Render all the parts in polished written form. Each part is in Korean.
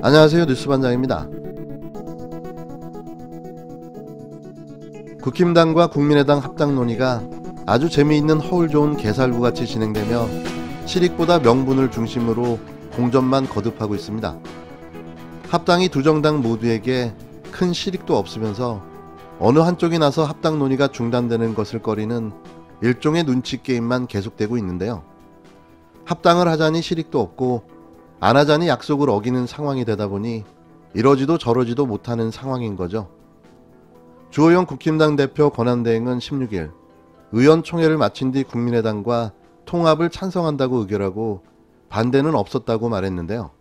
안녕하세요, 뉴스반장입니다. 국힘당과 국민의당 합당 논의가 아주 재미있는 허울 좋은 개살구같이 진행되며 실익보다 명분을 중심으로 공전만 거듭하고 있습니다. 합당이 두 정당 모두에게 큰 실익도 없으면서 어느 한쪽이 나서 합당 논의가 중단되는 것을 꺼리는 일종의 눈치 게임만 계속되고 있는데요. 합당을 하자니 실익도 없고 안 하자니 약속을 어기는 상황이 되다 보니 이러지도 저러지도 못하는 상황인 거죠. 주호영 국힘당 대표 권한대행은 16일 의원총회를 마친 뒤 국민의당과 통합을 찬성한다고 의결하고 반대는 없었다고 말했는데요.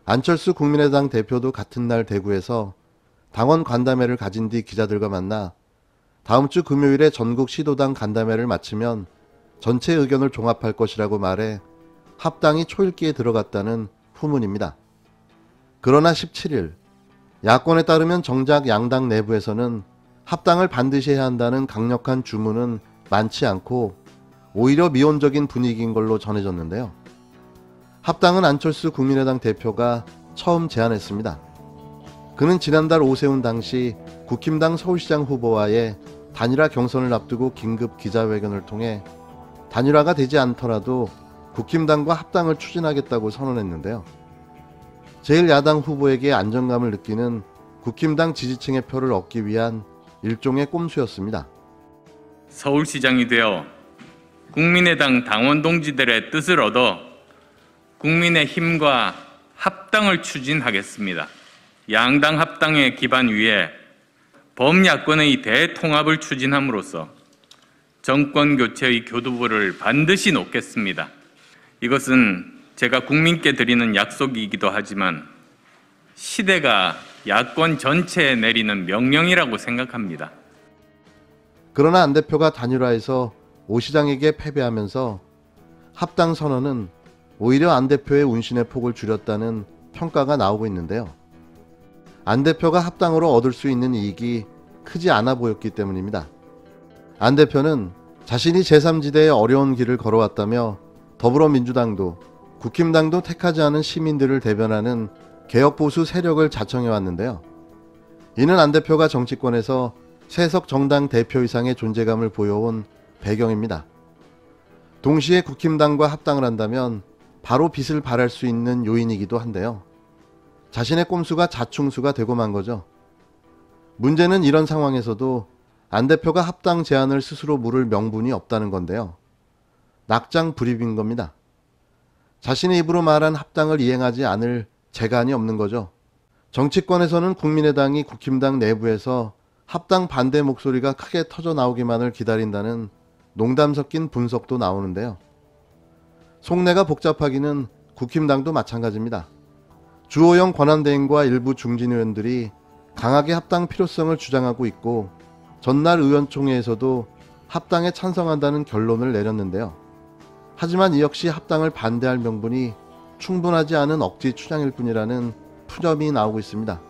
안철수 국민의당 대표도 같은 날 대구에서 당원 간담회를 가진 뒤 기자들과 만나 다음 주 금요일에 전국 시도당 간담회를 마치면 전체 의견을 종합할 것이라고 말해 합당이 초읽기에 들어갔다는 후문입니다. 그러나 17일 야권에 따르면 정작 양당 내부에서는 합당을 반드시 해야 한다는 강력한 주문은 많지 않고 오히려 미온적인 분위기인 걸로 전해졌는데요. 합당은 안철수 국민의당 대표가 처음 제안했습니다. 그는 지난달 오세훈 당시 국힘당 서울시장 후보와의 단일화 경선을 앞두고 긴급 기자회견을 통해 단일화가 되지 않더라도 국힘당과 합당을 추진하겠다고 선언했는데요. 제1야당 후보에게 안정감을 느끼는 국힘당 지지층의 표를 얻기 위한 일종의 꼼수였습니다. 서울시장이 되어 국민의당 당원 동지들의 뜻을 얻어 국민의힘과 합당을 추진하겠습니다. 양당 합당의 기반 위에 범야권의 대통합을 추진함으로써 정권 교체의 교두보를 반드시 놓겠습니다. 이것은 제가 국민께 드리는 약속이기도 하지만 시대가 야권 전체에 내리는 명령이라고 생각합니다. 그러나 안 대표가 단일화에서 오 시장에게 패배하면서 합당 선언은 오히려 안 대표의 운신의 폭을 줄였다는 평가가 나오고 있는데요. 안 대표가 합당으로 얻을 수 있는 이익이 크지 않아 보였기 때문입니다. 안 대표는 자신이 제3지대의 어려운 길을 걸어왔다며 더불어민주당도 국힘당도 택하지 않은 시민들을 대변하는 개혁보수 세력을 자청해왔는데요. 이는 안 대표가 정치권에서 세석 정당 대표 이상의 존재감을 보여온 배경입니다. 동시에 국힘당과 합당을 한다면 바로 빚을 발할 수 있는 요인이기도 한데요. 자신의 꼼수가 자충수가 되고 만 거죠. 문제는 이런 상황에서도 안 대표가 합당 제안을 스스로 물을 명분이 없다는 건데요. 낙장 불입인 겁니다. 자신의 입으로 말한 합당을 이행하지 않을 재간이 없는 거죠. 정치권에서는 국민의당이 국힘당 내부에서 합당 반대 목소리가 크게 터져 나오기만을 기다린다는 농담 섞인 분석도 나오는데요. 속내가 복잡하기는 국힘당도 마찬가지입니다. 주호영 권한대행과 일부 중진 의원들이 강하게 합당 필요성을 주장하고 있고 전날 의원총회에서도 합당에 찬성한다는 결론을 내렸는데요. 하지만 이 역시 합당을 반대할 명분이 충분하지 않은 억지 추장일 뿐이라는 푸념이 나오고 있습니다.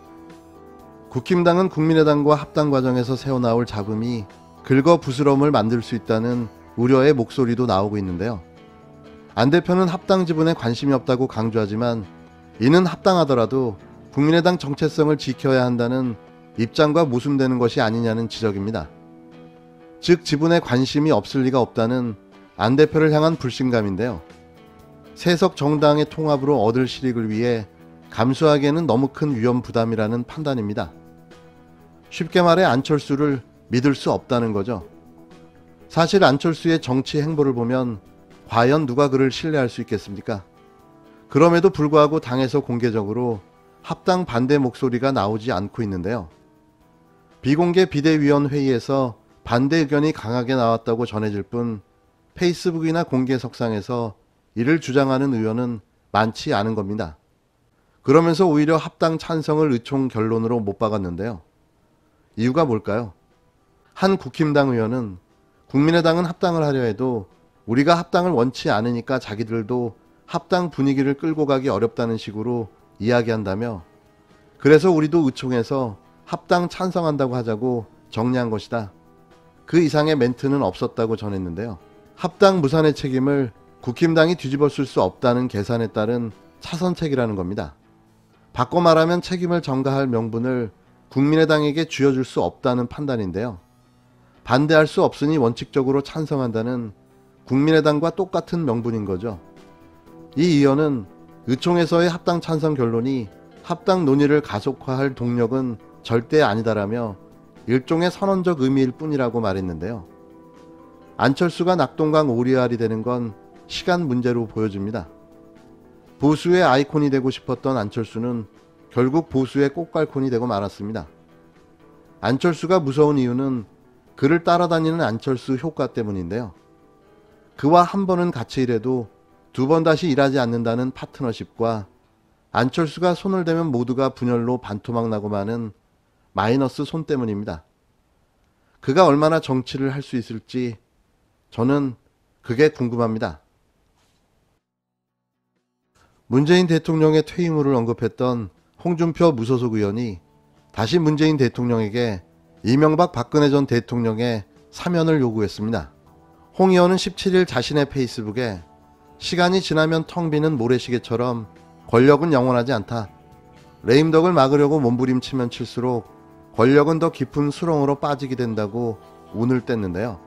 국힘당은 국민의당과 합당 과정에서 새어나올 잡음이 긁어부스럼을 만들 수 있다는 우려의 목소리도 나오고 있는데요. 안 대표는 합당 지분에 관심이 없다고 강조하지만 이는 합당하더라도 국민의당 정체성을 지켜야 한다는 입장과 모순되는 것이 아니냐는 지적입니다. 즉 지분에 관심이 없을 리가 없다는 안 대표를 향한 불신감인데요. 세석 정당의 통합으로 얻을 실익을 위해 감수하기에는 너무 큰 위험 부담이라는 판단입니다. 쉽게 말해 안철수를 믿을 수 없다는 거죠. 사실 안철수의 정치 행보를 보면 과연 누가 그를 신뢰할 수 있겠습니까? 그럼에도 불구하고 당에서 공개적으로 합당 반대 목소리가 나오지 않고 있는데요. 비공개 비대위원 회의에서 반대 의견이 강하게 나왔다고 전해질 뿐 페이스북이나 공개석상에서 이를 주장하는 의원은 많지 않은 겁니다. 그러면서 오히려 합당 찬성을 의총 결론으로 못 박았는데요. 이유가 뭘까요? 한 국힘당 의원은 국민의당은 합당을 하려 해도 우리가 합당을 원치 않으니까 자기들도 합당 분위기를 끌고 가기 어렵다는 식으로 이야기한다며 그래서 우리도 의총에서 합당 찬성한다고 하자고 정리한 것이다. 그 이상의 멘트는 없었다고 전했는데요. 합당 무산의 책임을 국힘당이 뒤집어쓸 수 없다는 계산에 따른 차선책이라는 겁니다. 바꿔 말하면 책임을 전가할 명분을 국민의당에게 쥐어줄 수 없다는 판단인데요. 반대할 수 없으니 원칙적으로 찬성한다는 국민의당과 똑같은 명분인 거죠. 이 의원은 의총에서의 합당 찬성 결론이 합당 논의를 가속화할 동력은 절대 아니다라며 일종의 선언적 의미일 뿐이라고 말했는데요. 안철수가 낙동강 오리알이 되는 건 시간 문제로 보여집니다. 보수의 아이콘이 되고 싶었던 안철수는 결국 보수의 꽃갈콘이 되고 말았습니다. 안철수가 무서운 이유는 그를 따라다니는 안철수 효과 때문인데요. 그와 한 번은 같이 일해도 두 번 다시 일하지 않는다는 파트너십과 안철수가 손을 대면 모두가 분열로 반토막 나고 마는 마이너스 손 때문입니다. 그가 얼마나 정치를 할 수 있을지 저는 그게 궁금합니다. 문재인 대통령의 퇴임을 언급했던 홍준표 무소속 의원이 다시 문재인 대통령에게 이명박 박근혜 전 대통령의 사면을 요구했습니다. 홍 의원은 17일 자신의 페이스북에 시간이 지나면 텅 비는 모래시계처럼 권력은 영원하지 않다. 레임덕을 막으려고 몸부림치면 칠수록 권력은 더 깊은 수렁으로 빠지게 된다고 운을 뗐는데요.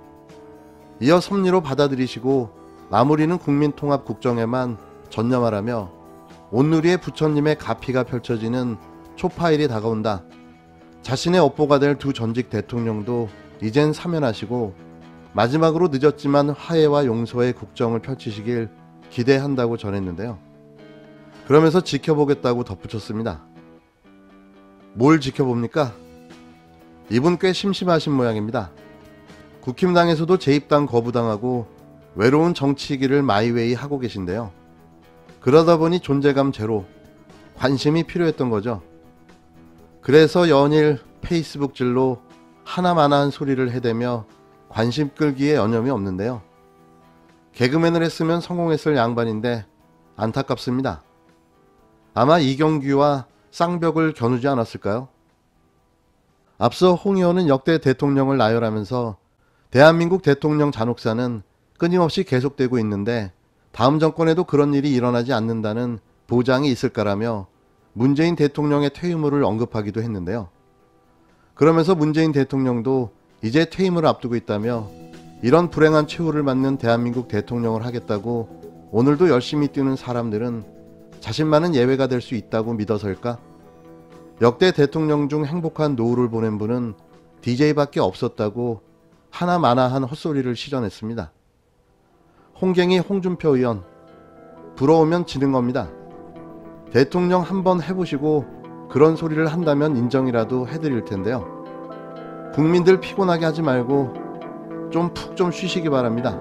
이어 섭리로 받아들이시고 마무리는 국민통합국정에만 전념하라며 온누리의 부처님의 가피가 펼쳐지는 초파일이 다가온다. 자신의 업보가 될 두 전직 대통령도 이젠 사면하시고 마지막으로 늦었지만 화해와 용서의 국정을 펼치시길 기대한다고 전했는데요. 그러면서 지켜보겠다고 덧붙였습니다. 뭘 지켜봅니까? 이분 꽤 심심하신 모양입니다. 국힘당에서도 재입당 거부당하고 외로운 정치이기를 마이웨이 하고 계신데요. 그러다 보니 존재감 제로, 관심이 필요했던 거죠. 그래서 연일 페이스북질로 하나마나한 소리를 해대며 관심 끌기에 여념이 없는데요. 개그맨을 했으면 성공했을 양반인데 안타깝습니다. 아마 이경규와 쌍벽을 겨누지 않았을까요? 앞서 홍 의원은 역대 대통령을 나열하면서 대한민국 대통령 잔혹사는 끊임없이 계속되고 있는데 다음 정권에도 그런 일이 일어나지 않는다는 보장이 있을까라며 문재인 대통령의 퇴임을 언급하기도 했는데요. 그러면서 문재인 대통령도 이제 퇴임을 앞두고 있다며 이런 불행한 최후를 맞는 대한민국 대통령을 하겠다고 오늘도 열심히 뛰는 사람들은 자신만은 예외가 될 수 있다고 믿어서일까? 역대 대통령 중 행복한 노후를 보낸 분은 DJ밖에 없었다고 하나마나한 헛소리를 시전했습니다. 홍갱이 홍준표 의원, 부러우면 지는 겁니다. 대통령 한번 해보시고 그런 소리를 한다면 인정이라도 해드릴 텐데요. 국민들 피곤하게 하지 말고 좀 푹 좀 쉬시기 바랍니다.